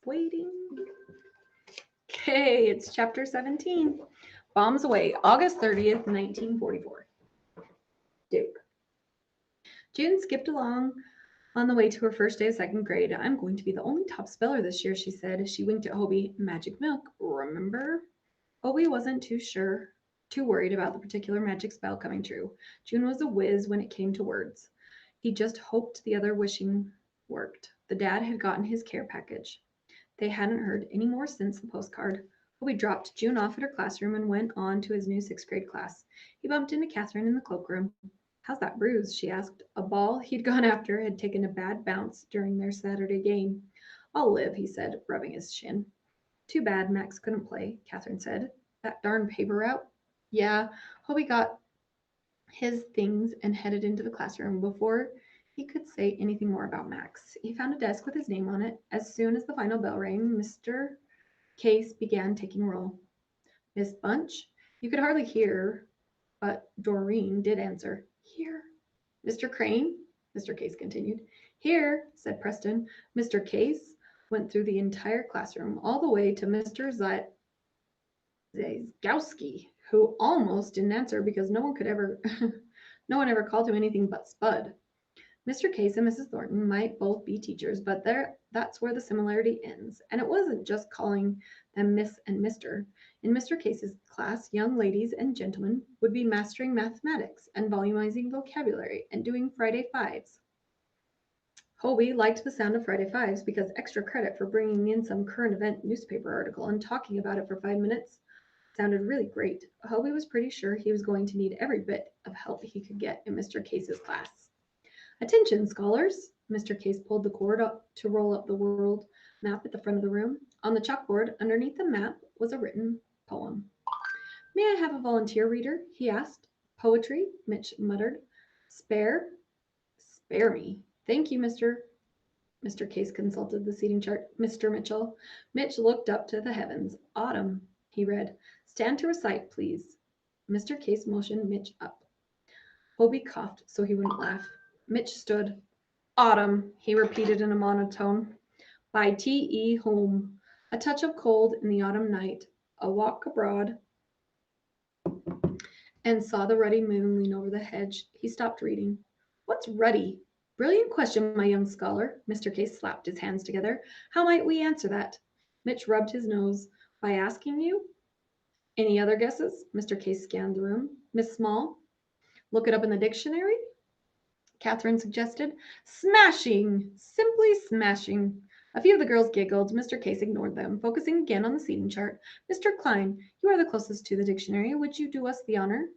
Waiting. Okay, it's chapter 17. Bombs Away, August 30th, 1944. Duke. June skipped along on the way to her first day of second grade. I'm going to be the only top speller this year, she said. She winked at Hobie. Magic milk, remember? Hobie wasn't too worried about the particular magic spell coming true. June was a whiz when it came to words. He just hoped the other wishing worked. The dad had gotten his care package. They hadn't heard any more since the postcard. Hobie dropped June off at her classroom and went on to his new sixth grade class. He bumped into Catherine in the cloakroom. How's that bruise? She asked. A ball he'd gone after had taken a bad bounce during their Saturday game. I'll live, he said, rubbing his shin. Too bad Max couldn't play, Catherine said. That darn paper route? Yeah, Hobie got his things and headed into the classroom before he could say anything more about Max. He found a desk with his name on it. As soon as the final bell rang, Mr. Case began taking roll. Miss Bunch? You could hardly hear, but Doreen did answer. Here. Mr. Crane? Mr. Case continued. Here, said Preston. Mr. Case went through the entire classroom, all the way to Mr. Zagowski, who almost didn't answer because no one no one ever called him anything but Spud. Mr. Case and Mrs. Thornton might both be teachers, but that's where the similarity ends. And it wasn't just calling them Miss and Mr. In Mr. Case's class, young ladies and gentlemen would be mastering mathematics and volumizing vocabulary and doing Friday Fives. Hobie liked the sound of Friday Fives because extra credit for bringing in some current event newspaper article and talking about it for 5 minutes sounded really great. Hobie was pretty sure he was going to need every bit of help he could get in Mr. Case's class. Attention, scholars! Mr. Case pulled the cord up to roll up the world map at the front of the room. On the chalkboard, underneath the map, was a written poem. May I have a volunteer reader? He asked. Poetry, Mitch muttered. Spare me. Thank you, Mr. Case consulted the seating chart. Mr. Mitchell. Mitch looked up to the heavens. Autumn, he read. Stand to recite, please. Mr. Case motioned Mitch up. Hobie coughed so he wouldn't laugh. Mitch stood. Autumn, he repeated in a monotone. By T.E. Home. A touch of cold in the autumn night. A walk abroad. And saw the ruddy moon lean over the hedge. He stopped reading. What's ruddy? Brilliant question, my young scholar. Mr. Case slapped his hands together. How might we answer that? Mitch rubbed his nose. By asking you? Any other guesses? Mr. Case scanned the room. Miss Small? Look it up in the dictionary? Catherine suggested. Smashing! Simply smashing. A few of the girls giggled. Mr. Case ignored them, focusing again on the seating chart. Mr. Klein, you are the closest to the dictionary. Would you do us the honor?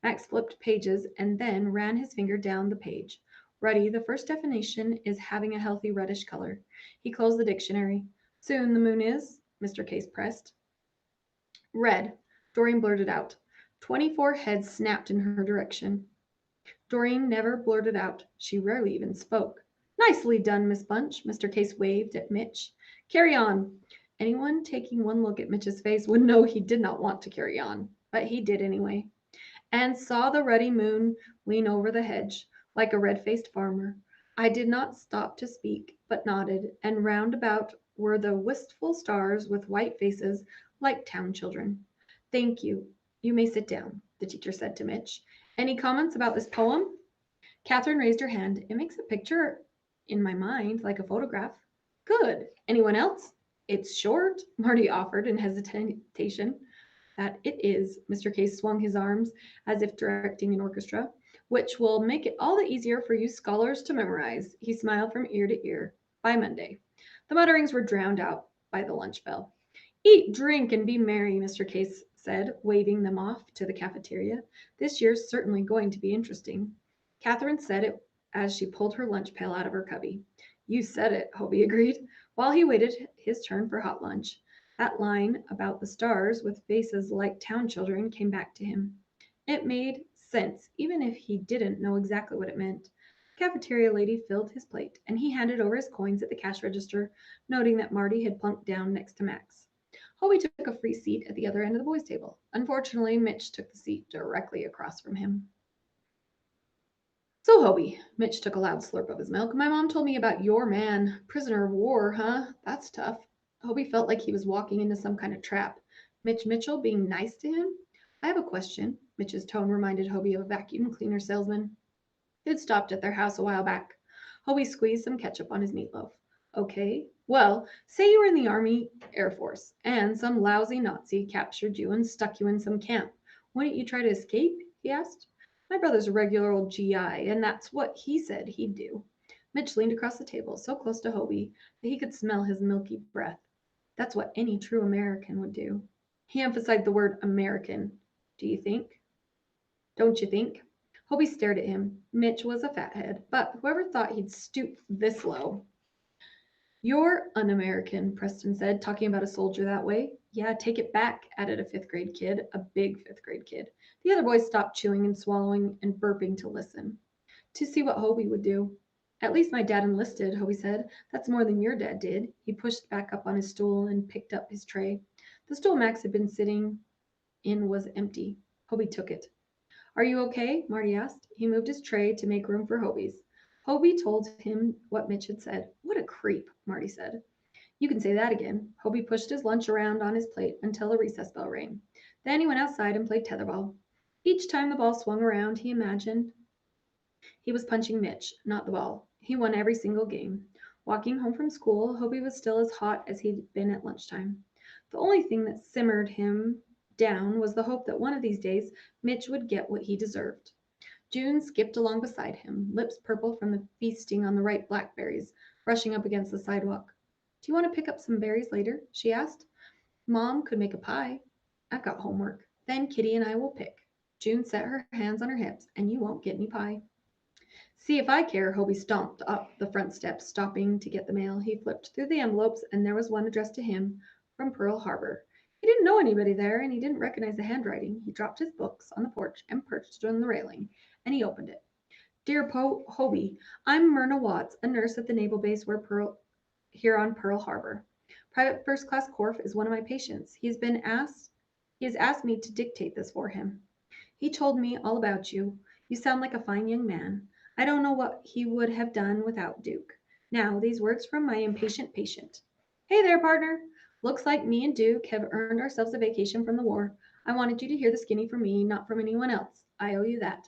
Max flipped pages and then ran his finger down the page. Ruddy, the first definition is having a healthy reddish color. He closed the dictionary. Soon the moon is, Mr. Case pressed. Red, Doreen blurted out. 24 heads snapped in her direction. Doreen never blurted out. She rarely even spoke. Nicely done, Miss Bunch. Mr. Case waved at Mitch. Carry on. Anyone taking one look at Mitch's face would know he did not want to carry on, but he did anyway. And saw the ruddy moon lean over the hedge, like a red-faced farmer. I did not stop to speak, but nodded, and round about were the wistful stars with white faces, like town children. Thank you. You may sit down, the teacher said to Mitch. Any comments about this poem? Catherine raised her hand. It makes a picture in my mind, like a photograph. Good. Anyone else? It's short, Marty offered in hesitation. That it is. Mr. Case swung his arms as if directing an orchestra, which will make it all the easier for you scholars to memorize. He smiled from ear to ear. By Monday. The mutterings were drowned out by the lunch bell. Eat, drink, and be merry, Mr. Case said, waving them off to the cafeteria. This year's certainly going to be interesting. Catherine said it as she pulled her lunch pail out of her cubby. You said it, Hobie agreed, while he waited his turn for hot lunch. That line about the stars with faces like town children came back to him. It made sense, even if he didn't know exactly what it meant. The cafeteria lady filled his plate, and he handed over his coins at the cash register, noting that Marty had plunked down next to Max. Hobie took a free seat at the other end of the boys' table. Unfortunately, Mitch took the seat directly across from him. So, Hobie, Mitch took a loud slurp of his milk. My mom told me about your man. Prisoner of war, huh? That's tough. Hobie felt like he was walking into some kind of trap. Mitch Mitchell being nice to him? I have a question. Mitch's tone reminded Hobie of a vacuum cleaner salesman who had stopped at their house a while back. Hobie squeezed some ketchup on his meatloaf. Okay, well, say you were in the Army Air Force and some lousy Nazi captured you and stuck you in some camp. Wouldn't you try to escape? He asked. My brother's a regular old GI, and that's what he said he'd do. Mitch leaned across the table, so close to Hobie that he could smell his milky breath. That's what any true American would do. He emphasized the word American. Do you think? Don't you think? Hobie stared at him. Mitch was a fathead, but whoever thought he'd stoop this low? You're un-American, Preston said, talking about a soldier that way. Yeah, take it back, added a fifth grade kid, a big fifth grade kid. The other boys stopped chewing and swallowing and burping to listen, to see what Hobie would do. At least my dad enlisted, Hobie said. That's more than your dad did. He pushed back up on his stool and picked up his tray. The stool Max had been sitting in was empty. Hobie took it. Are you okay? Marty asked. He moved his tray to make room for Hobie's. Hobie told him what Mitch had said. What a creep, Marty said. You can say that again. Hobie pushed his lunch around on his plate until the recess bell rang. Then he went outside and played tetherball. Each time the ball swung around, he imagined he was punching Mitch, not the ball. He won every single game. Walking home from school, Hobie was still as hot as he'd been at lunchtime. The only thing that simmered him down was the hope that one of these days Mitch would get what he deserved. June skipped along beside him, lips purple from the feasting on the ripe blackberries, brushing up against the sidewalk. Do you want to pick up some berries later? She asked. Mom could make a pie. I've got homework. Then Kitty and I will pick. June set her hands on her hips, and you won't get any pie. See if I care, Hobie stomped up the front steps, stopping to get the mail. He flipped through the envelopes, and there was one addressed to him from Pearl Harbor. He didn't know anybody there, and he didn't recognize the handwriting. He dropped his books on the porch and perched on the railing, and he opened it. Dear Hobie, I'm Myrna Watts, a nurse at the naval base here on Pearl Harbor. Private First Class Korf is one of my patients. He has asked me to dictate this for him. He told me all about you. You sound like a fine young man. I don't know what he would have done without Duke. Now, these words from my impatient patient. Hey there, partner. Looks like me and Duke have earned ourselves a vacation from the war. I wanted you to hear the skinny from me, not from anyone else. I owe you that.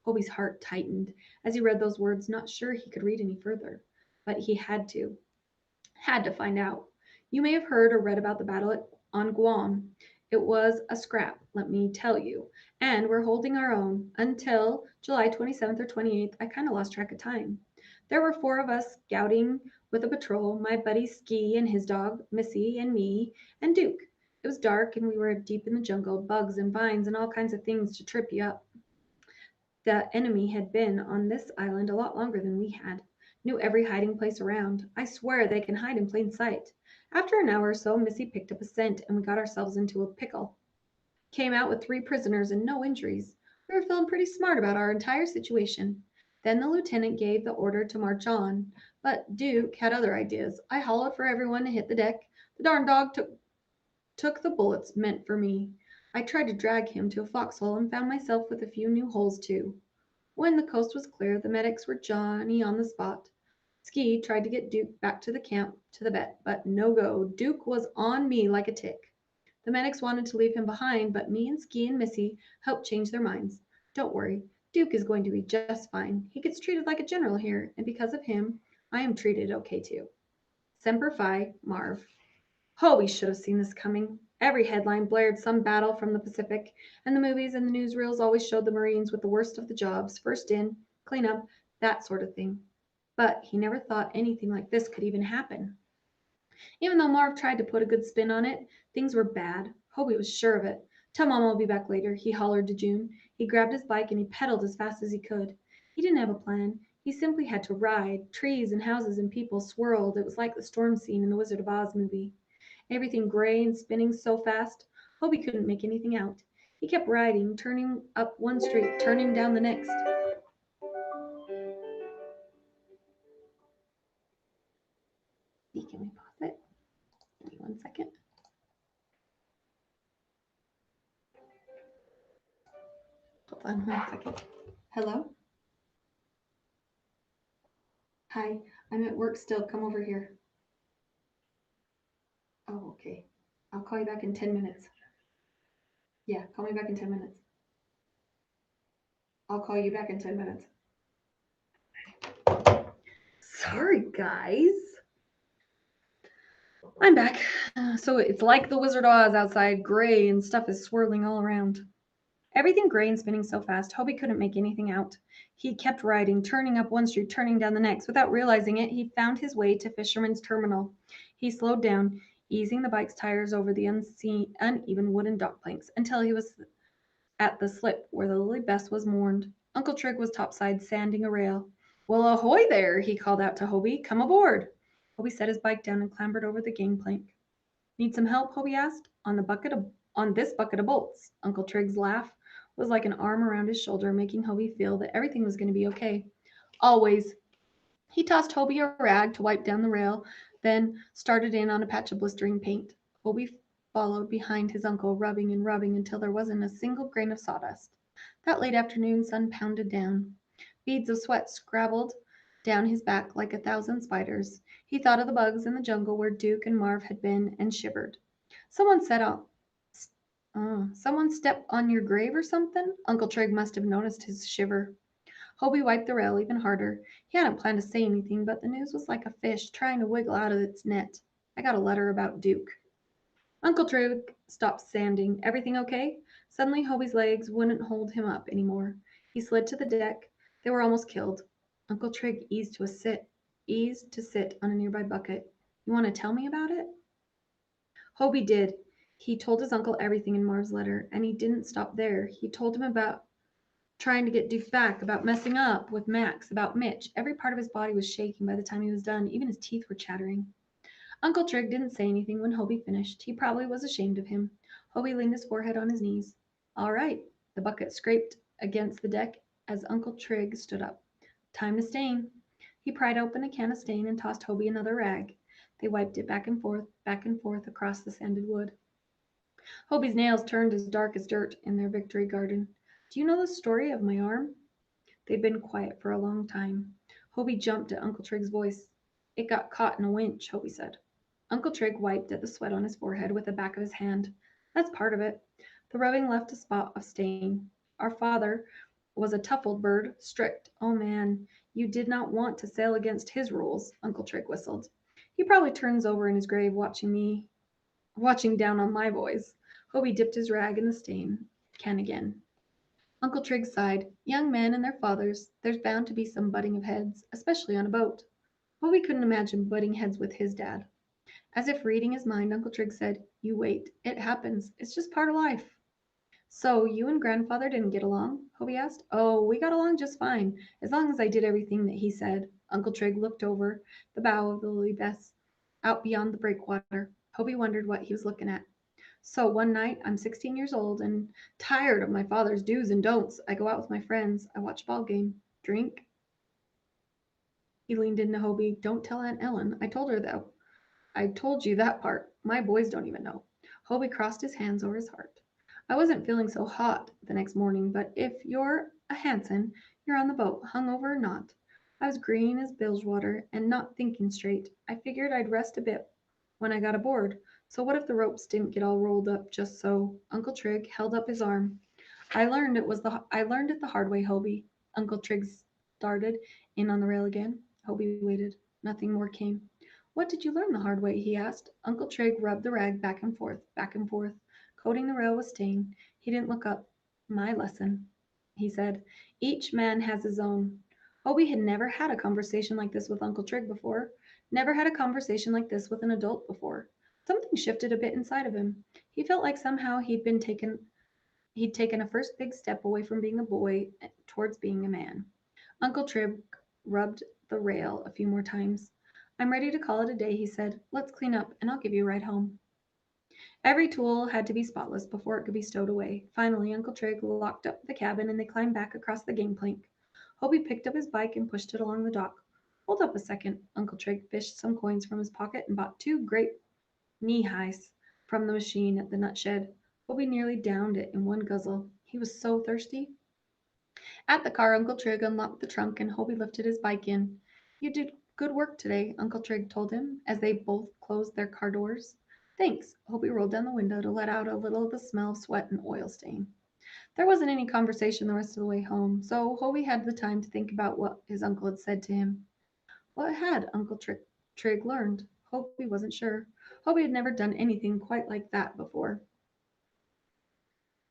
Hobie's heart tightened as he read those words, not sure he could read any further. But he had to. Had to find out. You may have heard or read about the battle on Guam. It was a scrap, let me tell you. And we're holding our own until July 27th or 28th. I kind of lost track of time. There were 4 of us scouting with a patrol, my buddy Ski and his dog, Missy, and me, and Duke. It was dark and we were deep in the jungle, bugs and vines and all kinds of things to trip you up. The enemy had been on this island a lot longer than we had. Knew every hiding place around. I swear they can hide in plain sight. After an hour or so, Missy picked up a scent and we got ourselves into a pickle. Came out with 3 prisoners and no injuries. We were feeling pretty smart about our entire situation. Then the lieutenant gave the order to march on, but Duke had other ideas. I hollered for everyone to hit the deck. The darn dog took the bullets meant for me. I tried to drag him to a foxhole and found myself with a few new holes too. When the coast was clear, the medics were Johnny on the spot. Ski tried to get Duke back to the camp to the vet, but no go. Duke was on me like a tick. The medics wanted to leave him behind, but me and Ski and Missy helped change their minds. Don't worry, Duke is going to be just fine. He gets treated like a general here, and because of him, I am treated okay too. Semper Fi, Marv. Hobie should have seen this coming. Every headline blared some battle from the Pacific, and the movies and the newsreels always showed the Marines with the worst of the jobs, first in, clean up, that sort of thing. But he never thought anything like this could even happen. Even though Marv tried to put a good spin on it, things were bad. Hobie was sure of it. Tell Mama I'll be back later, he hollered to June. He grabbed his bike and he pedaled as fast as he could. He didn't have a plan. He simply had to ride. Trees and houses and people swirled. It was like the storm scene in the Wizard of Oz movie. Everything gray and spinning so fast, Hobie couldn't make anything out. He kept riding, turning up one street, turning down the next. Can we pause it? Give me 1 second. Hold on 1 second. Hello? Hi, I'm at work still. Come over here. Oh, okay. I'll call you back in 10 minutes. Yeah, call me back in 10 minutes. I'll call you back in 10 minutes. Sorry, guys. I'm back. So it's like the Wizard of Oz outside, gray, and stuff is swirling all around. Everything gray and spinning so fast, Hobie couldn't make anything out. He kept riding, turning up one street, turning down the next. Without realizing it, he found his way to Fisherman's Terminal. He slowed down, easing the bike's tires over the uneven wooden dock planks until he was at the slip where the Lily Bess was moored. Uncle Trig was topside, sanding a rail. Well, ahoy there, he called out to Hobie. Come aboard. Hobie set his bike down and clambered over the gangplank. Need some help? Hobie asked. On this bucket of bolts. Uncle Trig's laugh was like an arm around his shoulder, making Hobie feel that everything was going to be okay. Always. He tossed Hobie a rag to wipe down the rail, then started in on a patch of blistering paint. Hobie followed behind his uncle, rubbing and rubbing until there wasn't a single grain of sawdust. That late afternoon sun pounded down. Beads of sweat scrabbled down his back like 1,000 spiders. He thought of the bugs in the jungle where Duke and Marv had been and shivered. Someone said, someone stepped on your grave or something? Uncle Trig must have noticed his shiver. Hobie wiped the rail even harder. He hadn't planned to say anything, but the news was like a fish trying to wiggle out of its net. I got a letter about Duke. Uncle Trig stopped sanding. Everything okay? Suddenly, Hobie's legs wouldn't hold him up anymore. He slid to the deck. They were almost killed. Uncle Trig eased to sit on a nearby bucket. You want to tell me about it? Hobie did. He told his uncle everything in Marv's letter, and he didn't stop there. He told him about trying to get Duke back, about messing up with Max, about Mitch. Every part of his body was shaking by the time he was done. Even his teeth were chattering. Uncle Trig didn't say anything when Hobie finished. He probably was ashamed of him. Hobie leaned his forehead on his knees. All right. The bucket scraped against the deck as Uncle Trig stood up. Time to stain. He pried open a can of stain and tossed Hobie another rag. They wiped it back and forth across the sanded wood. Hobie's nails turned as dark as dirt in their victory garden. Do you know the story of my arm? They'd been quiet for a long time. Hobie jumped at Uncle Trig's voice. It got caught in a winch, Hobie said. Uncle Trig wiped at the sweat on his forehead with the back of his hand. That's part of it. The rubbing left a spot of stain. Our father was a tough old bird, strict. Oh man, you did not want to sail against his rules, Uncle Trig whistled. He probably turns over in his grave watching down on my boys. Hobie dipped his rag in the stain can again. Uncle Trig sighed. Young men and their fathers, there's bound to be some butting of heads, especially on a boat. Hobie couldn't imagine butting heads with his dad. As if reading his mind, Uncle Trig said, You wait. It happens. It's just part of life. So, you and grandfather didn't get along? Hobie asked. Oh, we got along just fine, as long as I did everything that he said. Uncle Trig looked over the bow of the Lily Bess, out beyond the breakwater. Hobie wondered what he was looking at. So one night, I'm 16 years old and tired of my father's do's and don'ts. I go out with my friends. I watch a ball game. Drink. He leaned into Hobie. Don't tell Aunt Ellen. I told her that. I told you that part. My boys don't even know. Hobie crossed his hands over his heart. I wasn't feeling so hot the next morning, but if you're a Hanson, you're on the boat, hungover or not. I was green as bilgewater and not thinking straight. I figured I'd rest a bit when I got aboard. So what if the ropes didn't get all rolled up just so? Uncle Trig held up his arm. I learned it the hard way, Hobie. Uncle Trig started in on the rail again. Hobie waited. Nothing more came. What did you learn the hard way? He asked. Uncle Trig rubbed the rag back and forth, coating the rail with stain. He didn't look up. My lesson, he said. Each man has his own. Hobie had never had a conversation like this with Uncle Trig before. Never had a conversation like this with an adult before. Something shifted a bit inside of him. He felt like somehow he'd taken a first big step away from being a boy towards being a man. Uncle Trig rubbed the rail a few more times. I'm ready to call it a day, he said. Let's clean up, and I'll give you a ride home. Every tool had to be spotless before it could be stowed away. Finally, Uncle Trig locked up the cabin, and they climbed back across the gangplank. Hobie picked up his bike and pushed it along the dock. Hold up a second. Uncle Trig fished some coins from his pocket and bought 2 great knee-highs from the machine at the nut shed. Hobie nearly downed it in one guzzle. He was so thirsty. At the car, Uncle Trig unlocked the trunk and Hobie lifted his bike in. You did good work today, Uncle Trig told him as they both closed their car doors. Thanks. Hobie rolled down the window to let out a little of the smell of sweat and oil stain. There wasn't any conversation the rest of the way home, so Hobie had the time to think about what his uncle had said to him. What had Uncle Trig learned? Hobie wasn't sure. Hobie had never done anything quite like that before.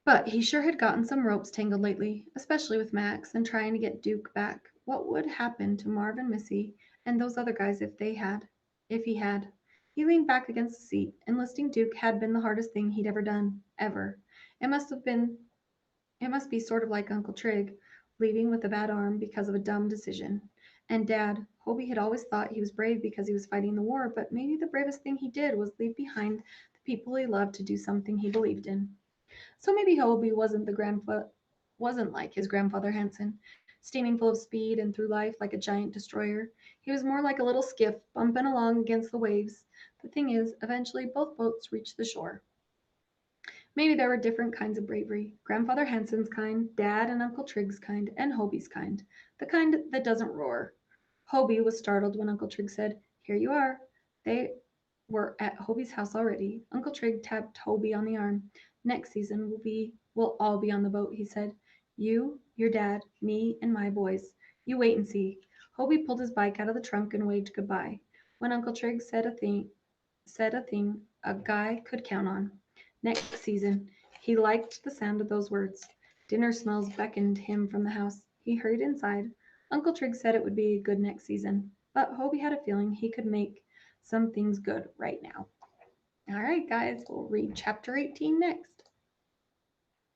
But he sure had gotten some ropes tangled lately, especially with Max and trying to get Duke back. What would happen to Marv and Missy and those other guys if he had? He leaned back against the seat. Enlisting Duke had been the hardest thing he'd ever done, ever. It must have been It must be sort of like Uncle Trig, leaving with a bad arm because of a dumb decision. And Dad, Hobie had always thought he was brave because he was fighting the war, but maybe the bravest thing he did was leave behind the people he loved to do something he believed in. So maybe Hobie wasn't like his grandfather Hanson, steaming full of speed and through life like a giant destroyer. He was more like a little skiff bumping along against the waves. The thing is, eventually both boats reached the shore. Maybe there were different kinds of bravery. Grandfather Hanson's kind, Dad and Uncle Trig's kind, and Hobie's kind. The kind that doesn't roar. Hobie was startled when Uncle Trig said, "Here you are." They were at Hobie's house already. Uncle Trig tapped Hobie on the arm. "Next season we'll all be on the boat," he said. "You, your dad, me, and my boys. You wait and see." Hobie pulled his bike out of the trunk and waved goodbye. When Uncle Trig said a thing a guy could count on. Next season. He liked the sound of those words. Dinner smells beckoned him from the house. He hurried inside. Uncle Trig said it would be a good next season, but Hobie had a feeling he could make some things good right now. All right, guys, we'll read chapter 18 next.